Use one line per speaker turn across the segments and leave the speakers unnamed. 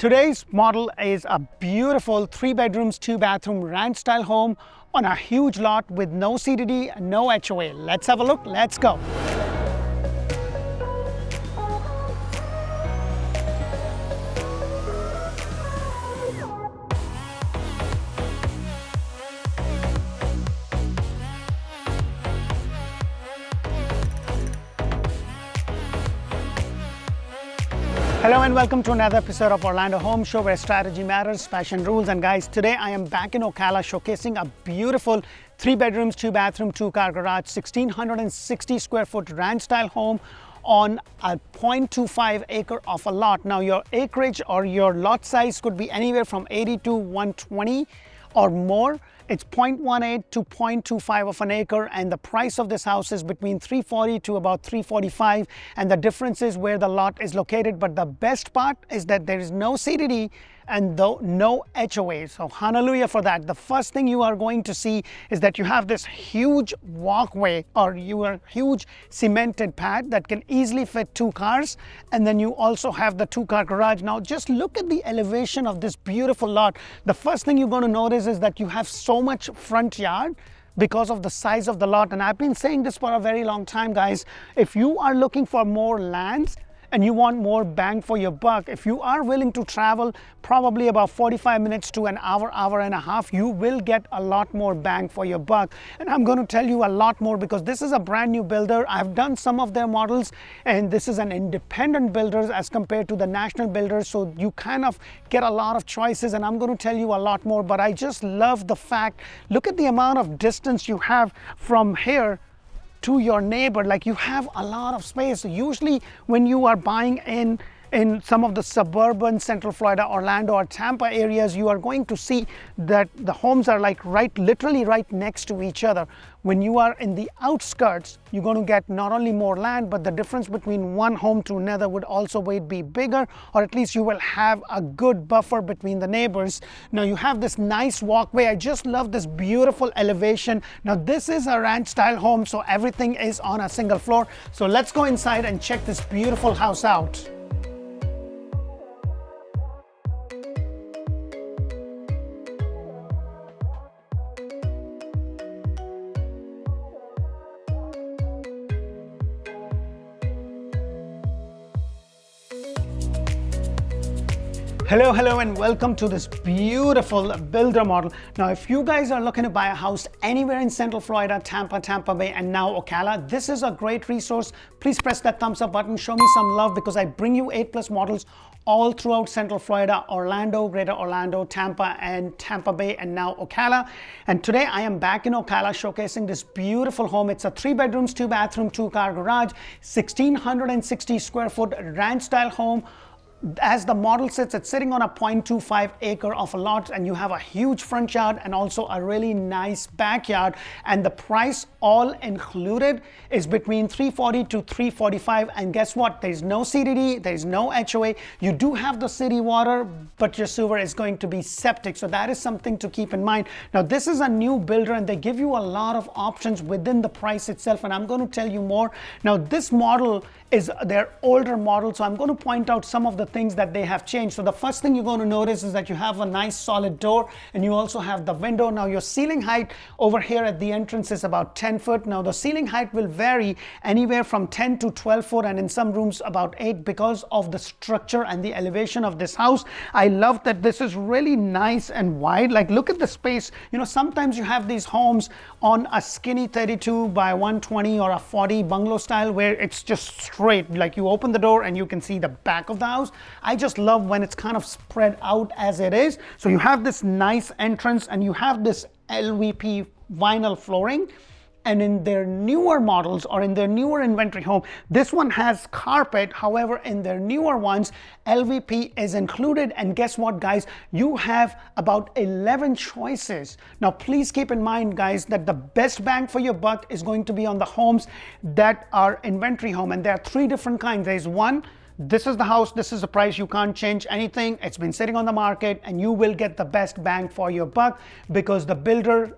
Today's model is a beautiful 3 bedrooms, 2 bathroom ranch style home on a huge lot with no CDD, no HOA. Let's have a look, let's go. Hello and welcome to another episode of Orlando Home Show, where strategy matters, passion rules. And guys, today I am back in Ocala showcasing a beautiful 3 bedrooms, 2 bathroom, 2 car garage, 1,660 square foot ranch style home on a 0.25 acre of a lot. Now your acreage or your lot size could be anywhere from 80 to 120 or more. It's 0.18 to 0.25 of an acre, and the price of this house is between $340 to about $345, and the difference is where the lot is located. But the best part is that there is no CDD and no HOA, so hallelujah for that. The first thing you are going to see is that you have this huge walkway or your huge cemented pad that can easily fit 2 cars, and then you also have the 2-car garage. Now just look at the elevation of this beautiful lot. The first thing you're going to notice is that you have so much front yard because of the size of the lot. And I've been saying this for a very long time, guys. If you are looking for more lands and you want more bang for your buck, if you are willing to travel probably about 45 minutes to an hour, hour and a half, you will get a lot more bang for your buck. And I'm going to tell you a lot more because this is a brand new builder. I've done some of their models, and this is an independent builder as compared to the national builders. So you kind of get a lot of choices, and I'm going to tell you a lot more. But I just love the fact, look at the amount of distance you have from here to your neighbor. Like, you have a lot of space. Usually when you are buying in some of the suburban Central Florida, Orlando or Tampa areas, you are going to see that the homes are like literally right next to each other. When you are in the outskirts, you're going to get not only more land, but the difference between one home to another would also be bigger, or at least you will have a good buffer between the neighbors. Now you have this nice walkway. I just love this beautiful elevation. Now this is a ranch style home, so everything is on a single floor. So let's go inside and check this beautiful house out. Hello and welcome to this beautiful builder model. Now if you guys are looking to buy a house anywhere in Central Florida, Tampa Bay and now Ocala, this is a great resource. Please press that thumbs up button, show me some love, because I bring you 8+ models all throughout Central Florida, Orlando, Greater Orlando, Tampa Bay and now Ocala. And today I am back in Ocala showcasing this beautiful home. It's a 3 bedrooms, 2 bathroom, 2-car garage, 1,660 square foot ranch style home. As the model sits, it's sitting on a 0.25 acre of a lot, and you have a huge front yard and also a really nice backyard. And the price all included is between $340 to $345. And guess what? There's no CDD, there's no HOA. You do have the city water, but your sewer is going to be septic. So that is something to keep in mind. Now this is a new builder, and they give you a lot of options within the price itself, and I'm going to tell you more. Now this model is their older model, so I'm going to point out some of the things that they have changed. So the first thing you're going to notice is that you have a nice solid door, and you also have the window. Now your ceiling height over here at the entrance is about 10 foot. Now the ceiling height will vary anywhere from 10 to 12 foot, and in some rooms about 8, because of the structure and the elevation of this house. I love that this is really nice and wide. Like, look at the space. You know, sometimes you have these homes on a skinny 32 by 120 or a 40 bungalow style where it's just straight, like you open the door and you can see the back of the house. I just love when it's kind of spread out as it is. So you have this nice entrance, and you have this LVP vinyl flooring. And in their newer models or in their newer inventory home, this one has carpet. However, in their newer ones, LVP is included. And guess what, guys? You have about 11 choices. Now, please keep in mind, guys, that the best bang for your buck is going to be on the homes that are inventory home. And there are 3 different kinds. There's one, this is the house, this is the price, you can't change anything, it's been sitting on the market, and you will get the best bang for your buck because the builder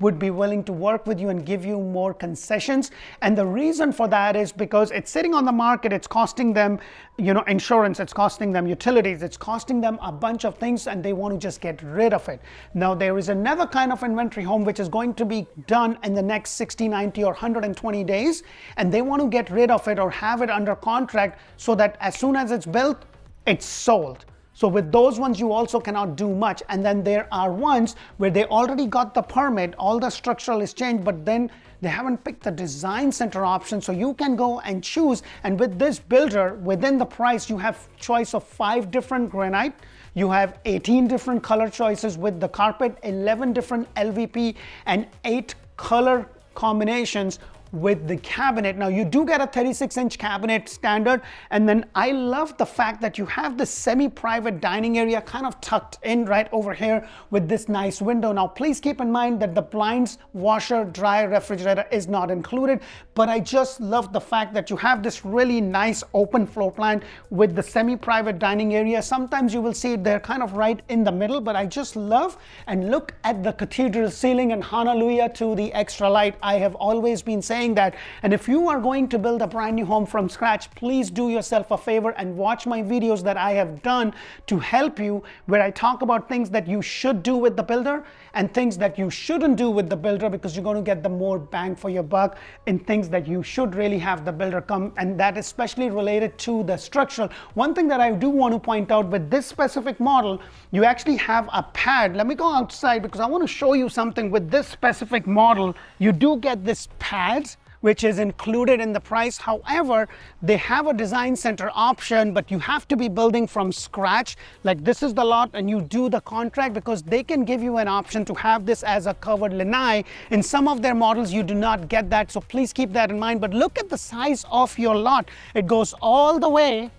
would be willing to work with you and give you more concessions. And the reason for that is because it's sitting on the market, it's costing them, insurance, it's costing them utilities, it's costing them a bunch of things, and they want to just get rid of it. Now, there is another kind of inventory home which is going to be done in the next 60, 90, or 120 days, and they want to get rid of it or have it under contract so that as soon as it's built, it's sold. So with those ones, you also cannot do much. And then there are ones where they already got the permit, all the structural is changed, but then they haven't picked the design center option. So you can go and choose. And with this builder, within the price, you have choice of 5 different granite. You have 18 different color choices with the carpet, 11 different LVP, and 8 color combinations with the cabinet. Now you do get a 36-inch cabinet standard, and then I love the fact that you have this semi-private dining area kind of tucked in right over here with this nice window. Now please keep in mind that the blinds, washer, dryer, refrigerator is not included, but I just love the fact that you have this really nice open floor plan with the semi-private dining area. Sometimes you will see they're kind of right in the middle, but I just love, and look at the cathedral ceiling, and hallelujah to the extra light. I have always been saying that. And if you are going to build a brand new home from scratch, please do yourself a favor and watch my videos that I have done to help you, where I talk about things that you should do with the builder and things that you shouldn't do with the builder, because you're going to get the more bang for your buck in things that you should really have the builder come, and that is especially related to the structural. One thing that I do want to point out with this specific model, you actually have a pad. Let me go outside because I want to show you something. With this specific model, you do get this pads which is included in the price. However, they have a design center option, but you have to be building from scratch. Like this is the lot, and you do the contract, because they can give you an option to have this as a covered lanai. In some of their models, you do not get that, so please keep that in mind. But look at the size of your lot. It goes all the way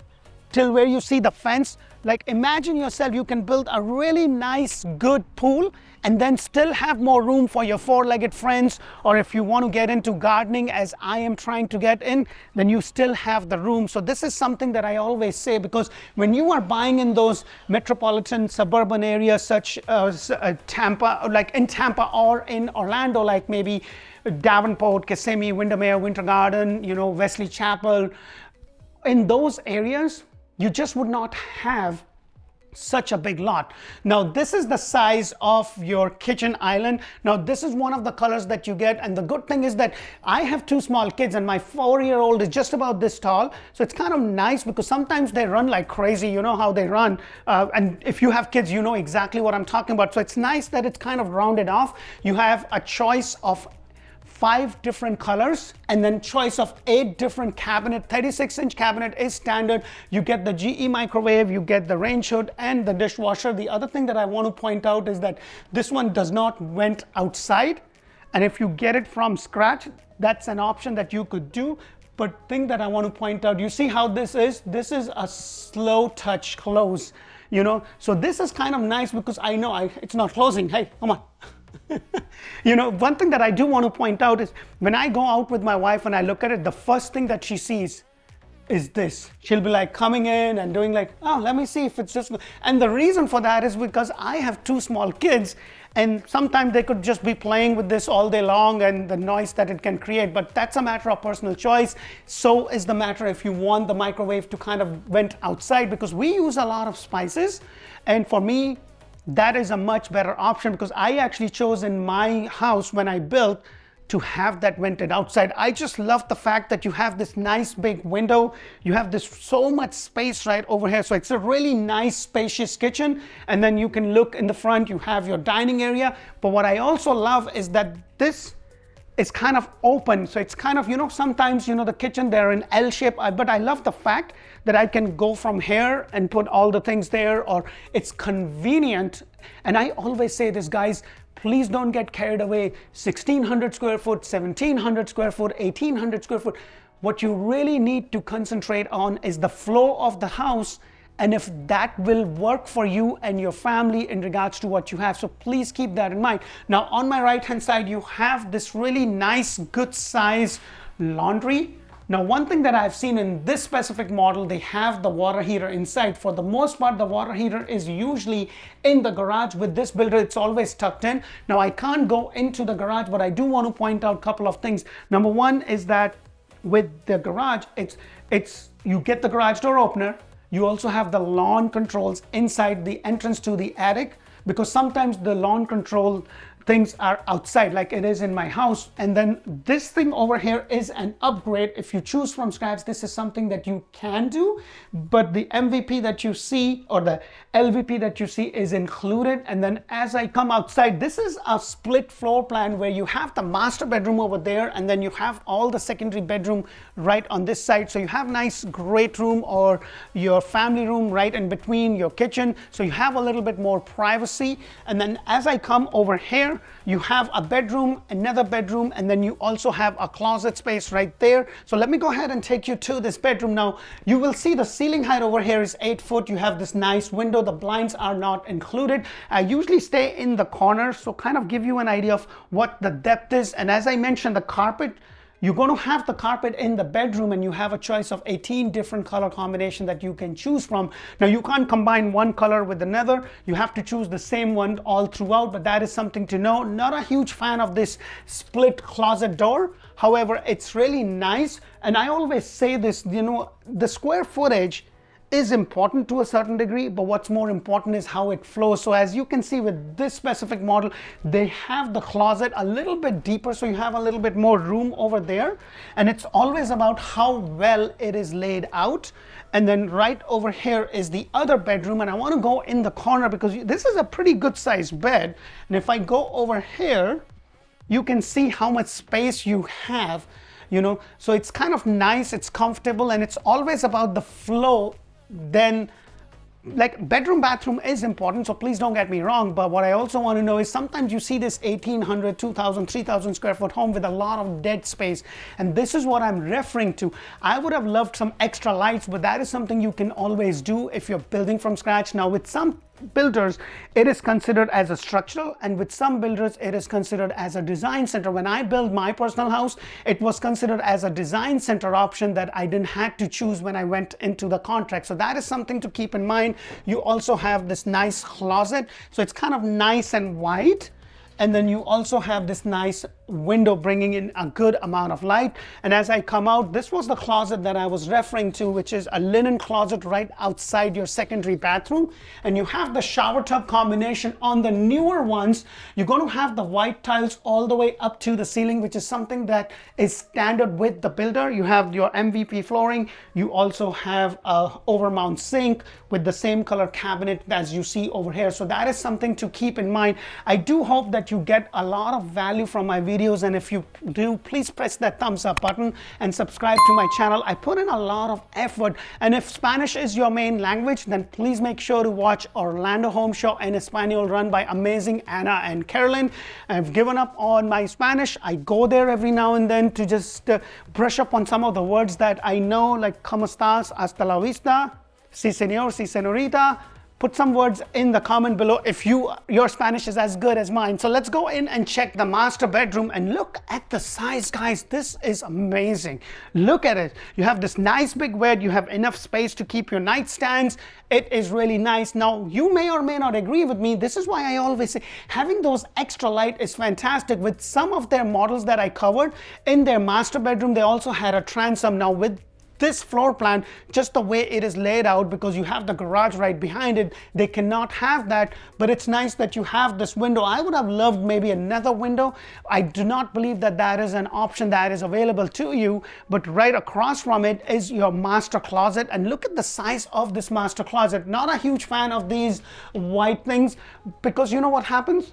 till where you see the fence. Like imagine yourself, you can build a really nice, good pool and then still have more room for your 4-legged friends, or if you want to get into gardening as I am trying to get in, then you still have the room. So this is something that I always say, because when you are buying in those metropolitan suburban areas such as Tampa, like in Tampa or in Orlando, like maybe Davenport, Kissimmee, Windermere, Winter Garden, Wesley Chapel, in those areas, you just would not have such a big lot. Now this is the size of your kitchen island. Now this is one of the colors that you get, and the good thing is that I have 2 small kids and my 4-year-old is just about this tall, so it's kind of nice because sometimes they run like crazy. You know how they run, and if you have kids, you know exactly what I'm talking about. So it's nice that it's kind of rounded off. You have a choice of 5 different colors, and then choice of 8 different cabinet. 36-inch cabinet is standard. You get the GE microwave, you get the range hood, and the dishwasher. The other thing that I want to point out is that this one does not vent outside, and if you get it from scratch, that's an option that you could do. But thing that I want to point out, you see how this is a slow touch close, so this is kind of nice because I know it's not closing. Hey, come on. One thing that I do want to point out is when I go out with my wife and I look at it, the first thing that she sees is this. She'll be like coming in and doing like, oh, let me see if it's just, and the reason for that is because I have 2 small kids, and sometimes they could just be playing with this all day long and the noise that it can create, but that's a matter of personal choice. So is the matter if you want the microwave to kind of vent outside, because we use a lot of spices, and for me, that is a much better option, because I actually chose in my house when I built to have that vented outside. I just love the fact that you have this nice big window. You have this so much space right over here. So it's a really nice spacious kitchen. And then you can look in the front, you have your dining area. But what I also love is that this is kind of open. So it's kind of, sometimes, the kitchen, they're in L shape, but I love the fact that I can go from here and put all the things there, or it's convenient. And I always say this, guys, please don't get carried away. 1,600 square foot, 1,700 square foot, 1,800 square foot. What you really need to concentrate on is the flow of the house, and if that will work for you and your family in regards to what you have. So please keep that in mind. Now on my right hand side, you have this really nice, good size laundry. Now, one thing that I've seen in this specific model, they have the water heater inside. For the most part, the water heater is usually in the garage. With this builder, it's always tucked in. Now, I can't go into the garage, but I do want to point out a couple of things. Number one is that with the garage, you get the garage door opener. You also have the lawn controls inside the entrance to the attic, because sometimes the lawn control things are outside like it is in my house. And then this thing over here is an upgrade. If you choose from scratch, this is something that you can do, but the MVP that you see, or the LVP that you see, is included. And then as I come outside, this is a split floor plan where you have the master bedroom over there, and then you have all the secondary bedroom right on this side. So you have nice great room or your family room right in between your kitchen. So you have a little bit more privacy. And then as I come over here, you have a bedroom, another bedroom, and then you also have a closet space right there. So let me go ahead and take you to this bedroom. Now, you will see the ceiling height over here is 8 foot. You have this nice window. The blinds are not included. I usually stay in the corner, so kind of give you an idea of what the depth is. And as I mentioned, the carpet, you're going to have the carpet in the bedroom, and you have a choice of 18 different color combination that you can choose from. Now, you can't combine one color with another. You have to choose the same one all throughout, but that is something to know. Not a huge fan of this split closet door. However, it's really nice. And I always say this, you know, the square footage is important to a certain degree, but what's more important is how it flows. So as you can see with this specific model, they have the closet a little bit deeper, so you have a little bit more room over there. And it's always about how well it is laid out. And then right over here is the other bedroom, and I want to go in the corner because this is a pretty good sized bed. And if I go over here, you can see how much space you have, you know, so it's kind of nice, it's comfortable, and it's always about the flow. Then, like, bedroom bathroom is important, so please don't get me wrong, but what I also want to know is sometimes you see this 1800, 2000, 3000 square foot home with a lot of dead space, and this is what I'm referring to. I would have loved some extra lights, but that is something you can always do if you're building from scratch. Now, with some builders, it is considered as a structural, and with some builders, it is considered as a design center. When I built my personal house, it was considered as a design center option that I didn't have to choose when I went into the contract. So that is something to keep in mind. You also have this nice closet, so it's kind of nice and wide. And then you also have this nice window bringing in a good amount of light. And as I come out, this was the closet that I was referring to, which is a linen closet right outside your secondary bathroom. And you have the shower tub combination. On the newer ones, you're going to have the white tiles all the way up to the ceiling, which is something that is standard with the builder. You have your MVP flooring. You also have a overmount sink with the same color cabinet as you see over here. So that is something to keep in mind. I do hope that you get a lot of value from my videos, and if you do, please press that thumbs up button and subscribe to my channel. I put in a lot of effort, and if Spanish is your main language, then please make sure to watch Orlando Home Show en Español, run by amazing Anna and Carolyn. I've given up on my Spanish. I go there every now and then to just brush up on some of the words that I know, like ¿Cómo estás? Hasta la vista. Sí, señor. Sí, señorita. Put some words in the comment below if your Spanish is as good as mine. So let's go in and check the master bedroom, and look at the size, guys. This is amazing. Look at it. You have this nice big bed. You have enough space to keep your nightstands. It is really nice. Now, you may or may not agree with me. This is why I always say having those extra light is fantastic. With some of their models that I covered in their master bedroom, they also had a transom. Now, with this floor plan, just the way it is laid out, because you have the garage right behind it, they cannot have that. But it's nice that you have this window. I would have loved maybe another window. I do not believe that that is an option that is available to you, but right across from it is your master closet. And look at the size of this master closet. Not a huge fan of these white things, because you know what happens?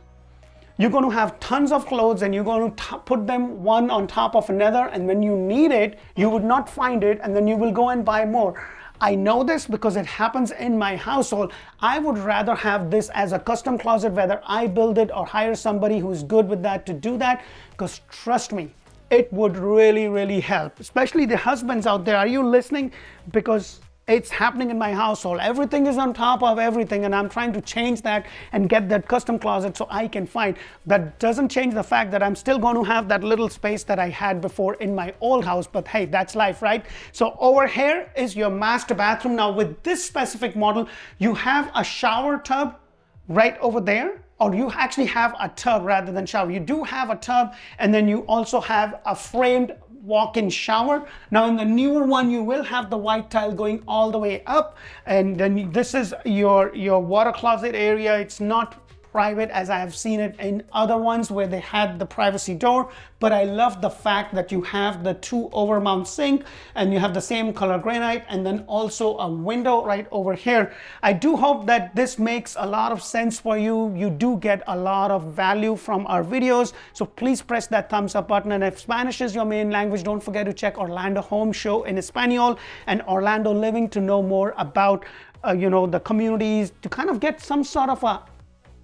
You're going to have tons of clothes, and you're going to put them one on top of another, and when you need it, you would not find it, and then you will go and buy more. I know this because it happens in my household. I would rather have this as a custom closet, whether I build it or hire somebody who's good with that to do that, because trust me, it would really, really help. Especially the husbands out there. Are you listening? Because it's happening in my household. Everything is on top of everything, and I'm trying to change that and get that custom closet so I can find. That doesn't change the fact that I'm still going to have that little space that I had before in my old house, but hey, that's life, right? So over here is your master bathroom. Now with this specific model, you have a shower tub right over there, or you actually have a tub rather than shower. You do have a tub, and then you also have a framed walk-in shower. Now in the newer one, you will have the white tile going all the way up, and then this is your water closet area. It's not private as I have seen it in other ones where they had the privacy door, but I love the fact that you have the 2 overmount sink, and you have the same color granite, and then also a window right over here. I do hope that this makes a lot of sense for you. You do get a lot of value from our videos, so please press that thumbs up button. And if Spanish is your main language, don't forget to check Orlando Home Show in Espanol and Orlando Living to know more about the communities, to kind of get some sort of a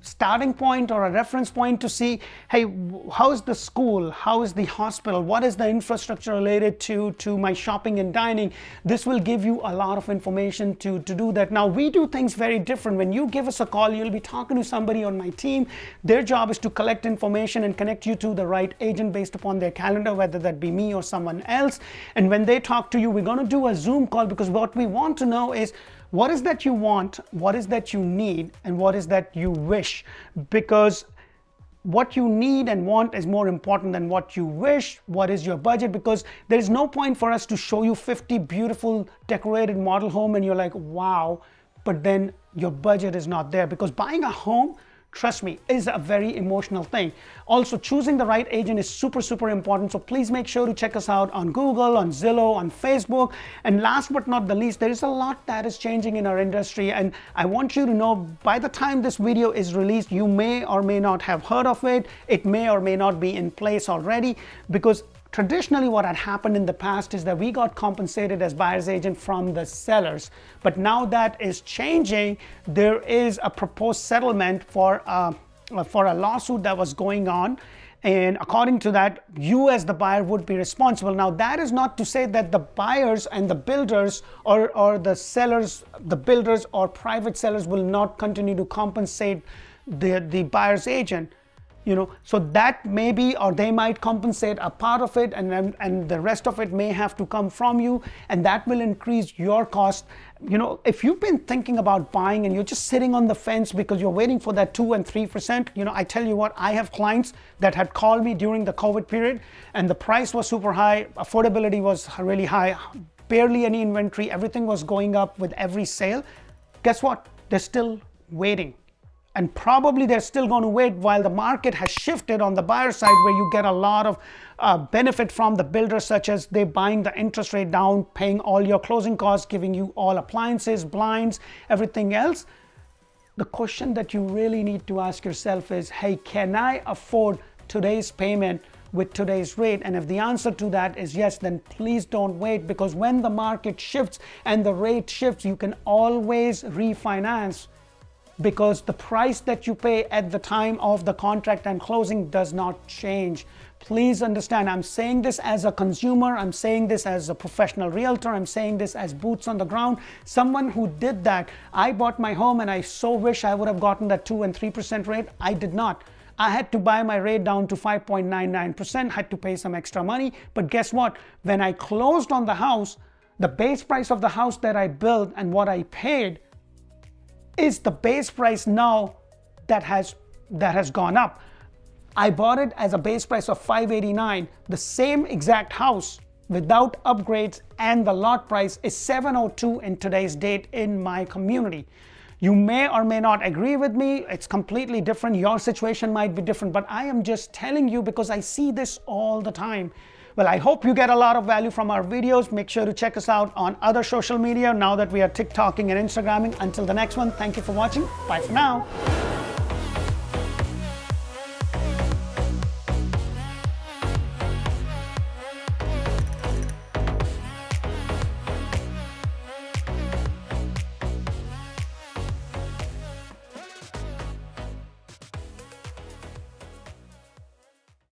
starting point or a reference point to see, hey, how's the school, how is the hospital, what is the infrastructure related to my shopping and dining. This will give you a lot of information to do that. Now we do things very different. When you give us a call, you'll be talking to somebody on my team. Their job is to collect information and connect you to the right agent based upon their calendar, whether that be me or someone else. And when they talk to you, we're going to do a Zoom call, because what we want to know is, what is that you want, what is that you need, and what is that you wish? Because what you need and want is more important than what you wish. What is your budget? Because there is no point for us to show you 50 beautiful decorated model home and you're like, wow, but then your budget is not there. Because buying a home, trust me, is a very emotional thing. Also, choosing the right agent is super, super important. So please make sure to check us out on Google, on Zillow, on Facebook. And last but not the least, there is a lot that is changing in our industry. And I want you to know, by the time this video is released, you may or may not have heard of it. It may or may not be in place already, because traditionally what had happened in the past is that we got compensated as buyer's agent from the sellers. But now that is changing. There is a proposed settlement for a lawsuit that was going on. And according to that, you as the buyer would be responsible. Now that is not to say that the buyers and the builders or the sellers, the builders or private sellers will not continue to compensate the buyer's agent. So that may be, or they might compensate a part of it, and the rest of it may have to come from you, and that will increase your cost. If you've been thinking about buying and you're just sitting on the fence because you're waiting for that 2 and 3%, I tell you what, I have clients that had called me during the COVID period, and the price was super high, affordability was really high, barely any inventory, everything was going up with every sale. Guess what? They're still waiting. And probably they're still going to wait while the market has shifted on the buyer side, where you get a lot of benefit from the builders, such as they buying the interest rate down, paying all your closing costs, giving you all appliances, blinds, everything else. The question that you really need to ask yourself is, hey, can I afford today's payment with today's rate? And if the answer to that is yes, then please don't wait, because when the market shifts and the rate shifts, you can always refinance, because the price that you pay at the time of the contract and closing does not change. Please understand, I'm saying this as a consumer, I'm saying this as a professional realtor, I'm saying this as boots on the ground, someone who did that. I bought my home and I so wish I would have gotten that 2 and 3% rate. I did not. I had to buy my rate down to 5.99%, had to pay some extra money. But guess what? When I closed on the house, the base price of the house that I built and what I paid is the base price now that has gone up. I bought it as a base price of $589. The same exact house without upgrades, and the lot price is $702 in today's date in my community. You may or may not agree with me. It's completely different. Your situation might be different, but I am just telling you because I see this all the time. Well, I hope you get a lot of value from our videos. Make sure to check us out on other social media now that we are TikToking and Instagramming. Until the next one, thank you for watching. Bye for now.